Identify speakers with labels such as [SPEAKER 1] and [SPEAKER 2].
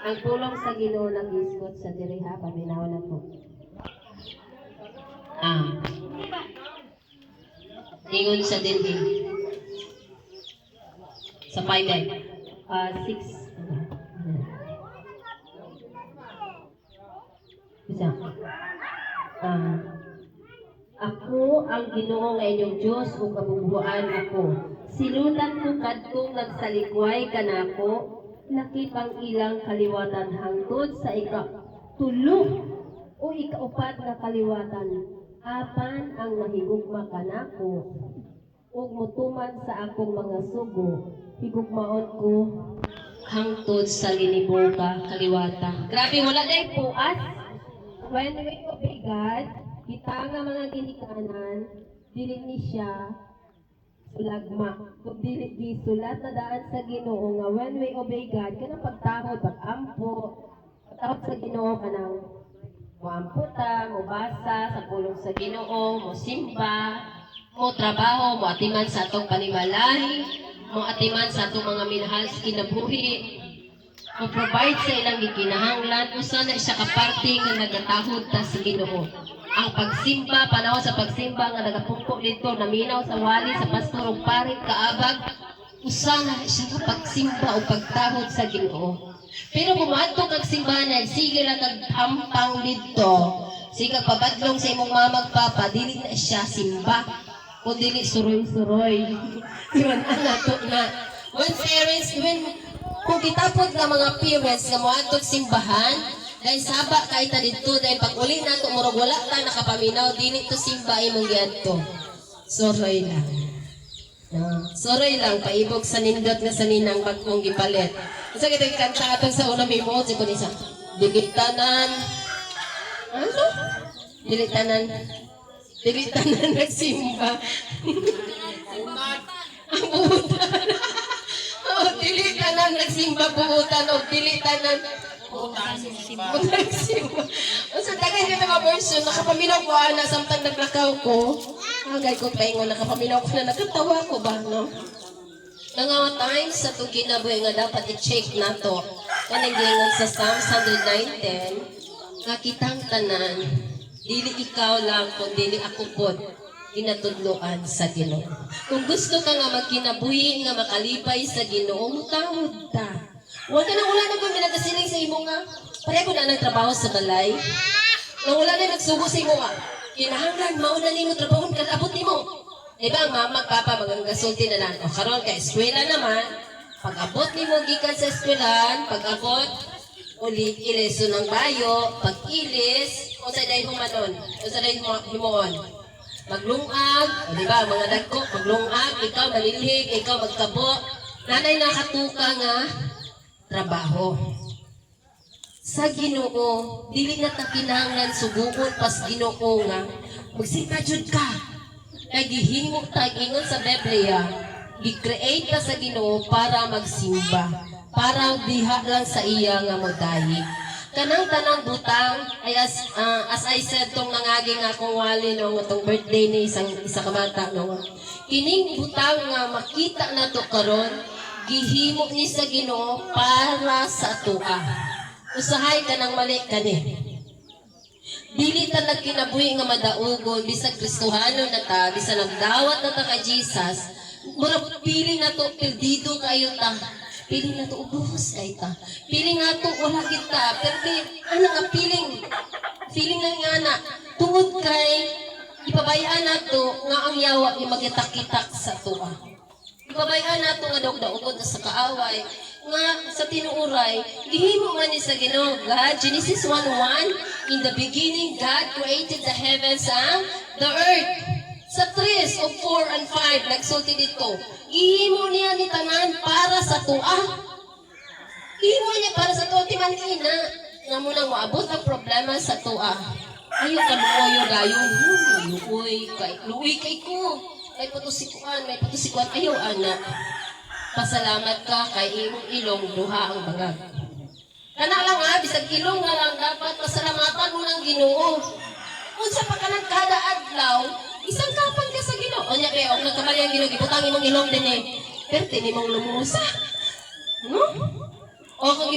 [SPEAKER 1] Ang pulong sa Ginoo nag-isgot sa diriha paminaw na po. Ingon sa dinhi. Sa 5 6. Isa. Ako ang Ginoo nga inyong Dios ug kabubuan ako. Silutan ko kadtong nagsalikway kanako, laki pang ilang kaliwatan hangtod sa ika-tulo o ika-upat na kaliwatan. Apan ang mahigugma kanako ug mutuman sa akong mga sugo, higugmaon ko hangtod sa linibong ka kaliwatan. Grabe, wala day puas. When we obey God, kita nga mga ginikanan, dili ni siya sulagma. Kung dili gisulat na daan sa Ginoo nga when we obey God, kanang pagtahod, pag-ampo, pagtahod sa Ginoo kanang moamputa, mobasa sa pulong sa Ginoo, mo simba, mo trabaho, mo atiman sa atong panimalahi, mo atiman sa atong mga minahal sa kinabuhi, mo provide sa ilang gikinahanglan, usa na siya kaparte nga nagatahod ta sa Ginoo. Ang pagsimba, panahon sa pagsimba nga nagapungko dito, naminaw sa wali, sa pastor ug paring kaabag, usa na siya kapagsimba o pagtahod sa Ginoo. Pero kung maadto kag simbahan, sige lang kag hampang dito, sige kag pabadlong sa imong mamag papa, dili na siya simba, o dili suroy-suroy. Yun, anato na. When parents, kung kitapod nga mga parents nga moadtog simbahan, dahil saba kahit na dito, dahil pag uli na ito, murag wala ta nakapaminaw, dili to simba imong giadto. Suroy lang. Suroy lang, paibog sa nindot nga sa ninang bagong gipalit. Isa kita kanta atong sa unang mimo, si Kunisa. Dilitanan. Ano? Dilitanan nagsimba. Ang buutan. Dilitanan nagsimba buutan o dilitanan simba. Sa tagay nito mga version, nakapaminaw ko ana samtang naglakaw ko. Agay ko paingon, nakapaminaw ko na nakatawa ko ba, no? Nga times sa itong kinabuhi nga dapat i-check na to. Kanang sa Psalms 109:10, nga kitang tanan, dili ikaw lang, kung dili ako po, kinatudloan sa Ginoo. Kung gusto ka nga magkinabuhi, nga makalipay sa Ginoo, mutawod ta. Huwag ka nang wala na kung minagasiling sa imo nga, pareho ko na nagtrabaho sa balay. Nang wala na nagsugo sa imo nga, kinahanglan, mauna ni mo trabaho, abot ni mo. Diba ang mama, papa, magagasulti na lang. O karon kay eskwela naman, pag-abot ni mo gikan sa eskwelahan, pag-abot, uli, iliso ng bayo, pag-ilis, o sa dahin humanon, o sa dahin himoon. Maglungag, o diba, mga dagko, maglungag, ikaw malilhig, ikaw magkabo, nanay nakatuka nga, trabaho. Sa Ginoo, dili na ta kinahanglan suguon pas Ginoo nga, magsimba jud ka. Kaya gihimo tagingon sa Biblia, gi-create ka sa Ginoo para magsimba, para diha lang sa iya nga modayi. Kanang tanang butang, ay as I said, tong nangaging akong wali no, itong birthday ni isa kamata no, kining butang nga makita na to karon, gihimo ni sa Ginoo para sa tua. Usahay ka ng mali kani. Dili ta nagkinabuhi nga madaugon, bisag Kristohano na ta, bisag nagdawat na ta kay Jesus, murag pili na to, perdido kayo ta. Pili na to, ubos kayo ta. Pili nga to, wala kita. Pero ano nga, feeling lang nga na, tungod kay, ipabayaan na to, nga ang yawa yung magitak-kitak sa tuwa. Ipabayaan na to nga daw-daugod na sa kaaway, nga sa tinuuray, gihimo man ni sa Ginoo God, Genesis 1:1, in the beginning God created the heavens and the earth. Sa 3 of 4 and 5, nagsulti dito, gihimo niya ni tanan para sa tua. Gihimo niya para sa tua, timanina, nga mo nang maabot ang problema sa tua. Ayaw ka luoyo gayon, luoy kay ko. May patusikuan, ayaw anak. Pasalamat ka kay imong ilong duha ang bangag. Kana lang ha, bisag ilong na lang dapat pasalamatan mo ng Ginoo. Unsa pa ka ng kada adlaw, isang kapan ka sa Ginoo. Onya kay og nagkamali ang Ginoo, gibutang imong ilong dinhi. Pero tini mong lumusa. No? O kung